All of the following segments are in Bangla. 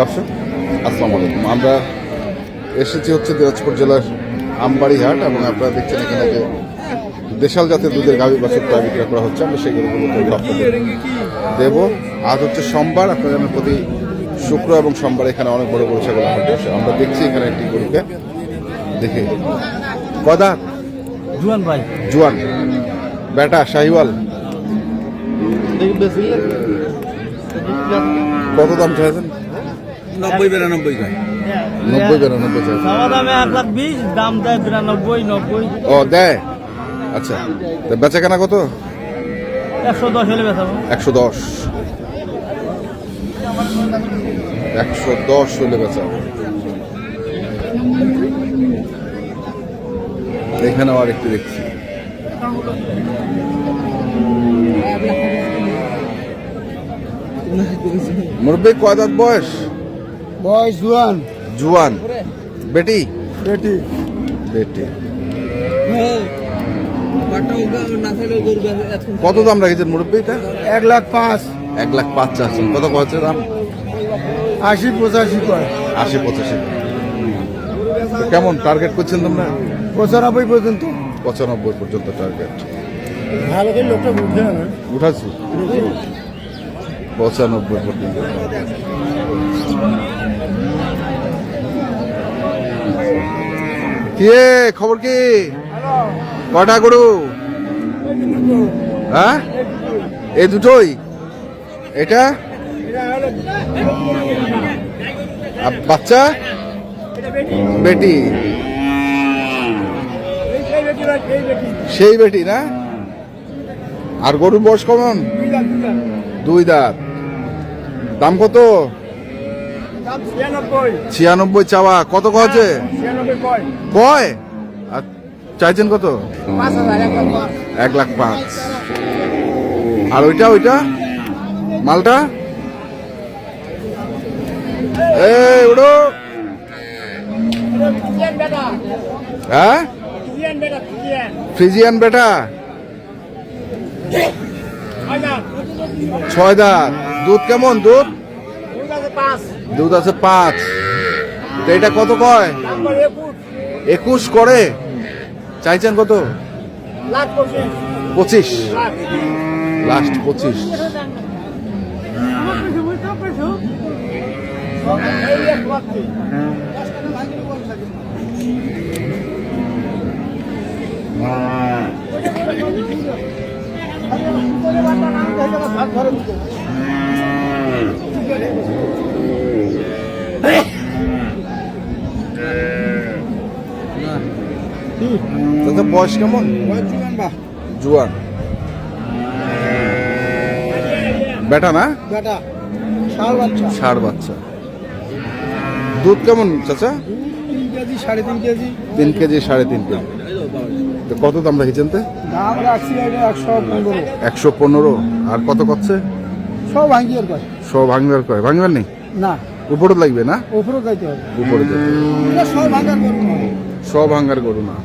দর্শক আসসালামু আলাইকুম। আমরা এসেছি হচ্ছে দিনাজপুর জেলার আমবাড়ি হাট এবং আপনারা দেখছেন এখানে যে দেশাল জাতের দুধের গাভী বাছুর প্রায় বিক্রয় করা হচ্ছে। আমরা সেই গরুগুলো দেব। আজ হচ্ছে সোমবার, আপনারা জানেন প্রতি শুক্র এবং সোমবার এখানে অনেক বড় বড় ছাগল হাট বসে। আমরা দেখছি এখানে একটি গরুকে দেখে কদা জুয়ান ভাই, জুয়ান বেটা শাহিওয়াল, কত দাম চাইছেন? 90-92 90-92 চাইছেন। দামে 1,20,000, দাম দেয় 92-90। ও দেয়, আচ্ছা। বেচা কেনা কত? 110 হলে বেচাবো। 110 হলে বেচা। এখানেও আর একটু দেখছি। মুরব্বী কয় দাঁত বয়স? বয়স জুয়ান। জুয়ান বেটি? বেটি। বেটি। কত দাম রাখেছেন মুরব্বী? এটা 1,05,000। 1,05,000 চাচ্ছেন। কত কয়েছে দাম? 80-85 কয়। 80-85। কেমন টার্গেট করছেন তোমরা? 95 পর্যন্ত। 95 পর্যন্ত টার্গেট। ভালো করে লোকটা বুঝে না। উঠাচ্ছি 95 পর্যন্ত। কি খবর? কি কটা গরু? হ্যাঁ, এই দুটোই? এটা বাচ্চা বেটি? সেই বেটি না? আর গরুর বয়স কেমন? 2 দাঁত। দাম কত? 96 চাওয়া। কত কছে? কয়? আর চাইছেন কত? 1,05,000। আর ওইটা মালটা? এই উড়ো। হ্যাঁ, ফ্রিজিয়ান বেটা। 6 দাঁত। দুধ কেমন? দুধ আছে 5। তো এটা কত কয়? 21 করে। চাইছেন কত? 25। লাস্ট 25। বয়স কেমন? জুয়ান বেটা না? বেটা ষাঁড় বাচ্চা। দুধ কেমন চাচা? 3 কেজি 3.5 কেজি। 3 KG 3.5 KG. তো কত দাম রাখছেন? দাম রাখছি 115। 115। আর কত করছে? সব ভাঙ্গিয়ার কয়। সব ভাঙবার কয়? ভাঙবার নেই না, উপরে লাগবে না? উপরে যাইতে হবে। উপরে যেতে। এটা সব ভাঙ্গার করব না। সব ভাঙার গরু না।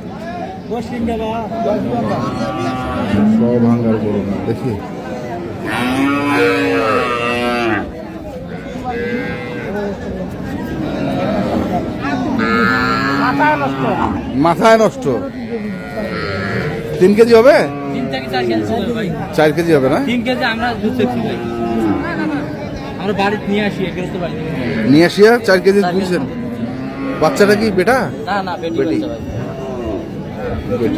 সব ভাঙার গরু না। দেখি মাথায় নষ্ট। 3 কেজি হবে? 4 কেজি হবে না? 3 কেজি আমরা বাড়িতে নিয়ে আসি। নিয়ে আসিয়া 4 কেজি বুঝছেন? বাচ্চাটা কি বেটা? না, বেটি। বেটি।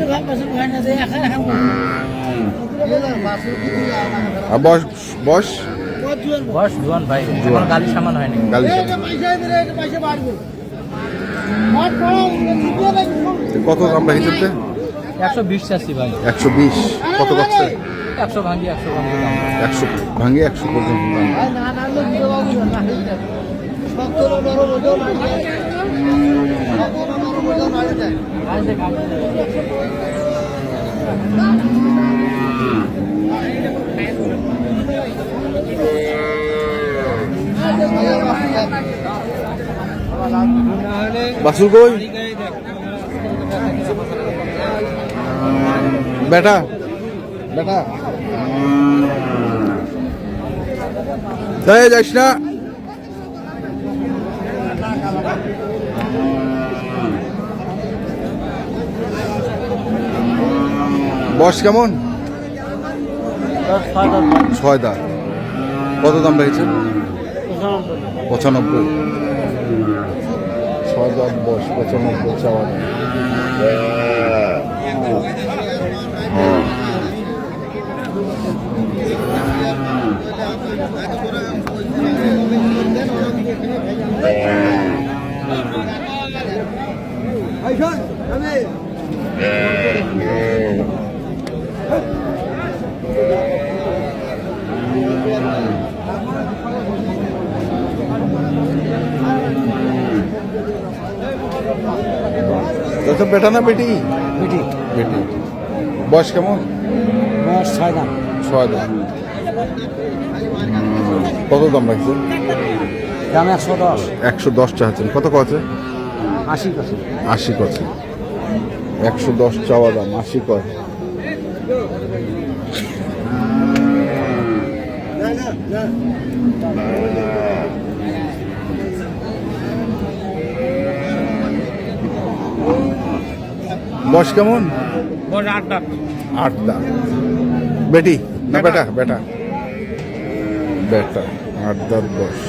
আর বয়স জুয়ান ভাই, গালি সামান হয়নি। কত দাম রাখছেন? 120 চাচ্ছি ভাই। 120। কত করছে? 100 ভাঙ্গি 100 ভাঙে 100 পর্যন্ত দাম। বাছুর কই? বেটা বেটা যাইস না। বয়স কেমন? 6 দাঁত। কত দাম রেখেছেন? 95। 6 দাঁত বয়স, 95 চাওয়া দাম। তো বেটা না বেটি? বেটি বেটি। বয়স কেমন? বয়স 6 দাম। 6 দাম। কত দাম রাখছে? দাম 110। 110 চাচ্ছেন। কত কছে? 80 কছে। 80 কছে। 110 চাওয়া দাম, 80 কয়। বয়স কেমন? বয়স 8 দাম। 8 দাম। বেটি না বেটা? বেটা। বেটা 8 দাম বয়স।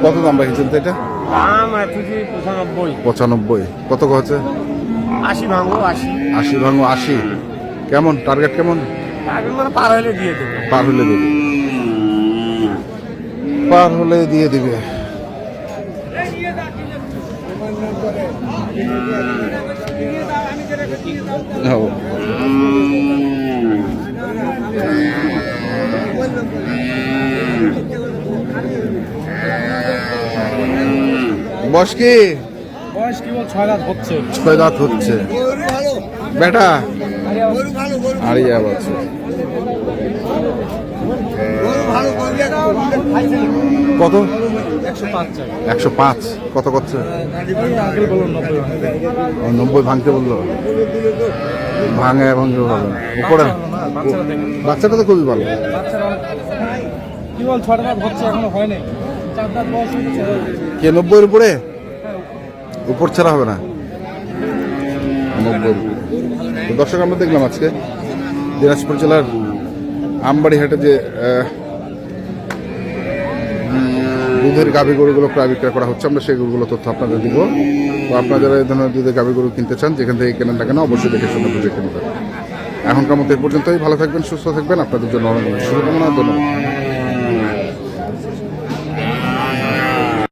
কত দাম রেখেছেন তো এটা? দাম আছে 95। 95। কত কছে? 80 ভাঙবো 80। 80 ভাঙো 80। কেমন টার্গেট কেমন? আগে মানে পার হলে দিয়ে দেবো। পার হলে দেবে। পার হলে দিয়ে দিবে। ও। বয়স কি? বয়স কি বল 6 দাঁত হচ্ছে। 6 দাঁত হচ্ছে। বেটা আরিয়া বছর। কত? 105 চাই। 105। কত করছে? আগে বলুন 90। 90 ভাঙতে বললো। ভাঙে ভাঙতে হবে না। উপরে বাচ্চাটা তো খুবই ভালো। কি বল 6 দাঁত হচ্ছে এখনো হয় নাই। 4 দাঁত বয়স হচ্ছে। কে 90-এর উপরে? উপর ছাড়া হবে না। 90। তো দর্শক আমরা দেখলাম আজকে দিনাজপুর জেলার আমবাড়ি হাটে যে দুধের গাভী গরুগুলো প্রায় বিক্রয় করা হচ্ছে, আমরা সেই গরুগুলো তথ্য আপনাদের দিব। তো আপনারা যারা এই ধরনের দুধের গাভী গরু কিনতে চান, যেখান থেকে কেনেন না কেন, অবশ্যই দেখে শুনে বুঝে কিনবেন। এখনকার মতো এই পর্যন্তই। ভালো থাকবেন, সুস্থ থাকবেন। আপনাদের জন্য অনেক শুভকামনা। ধন্যবাদ।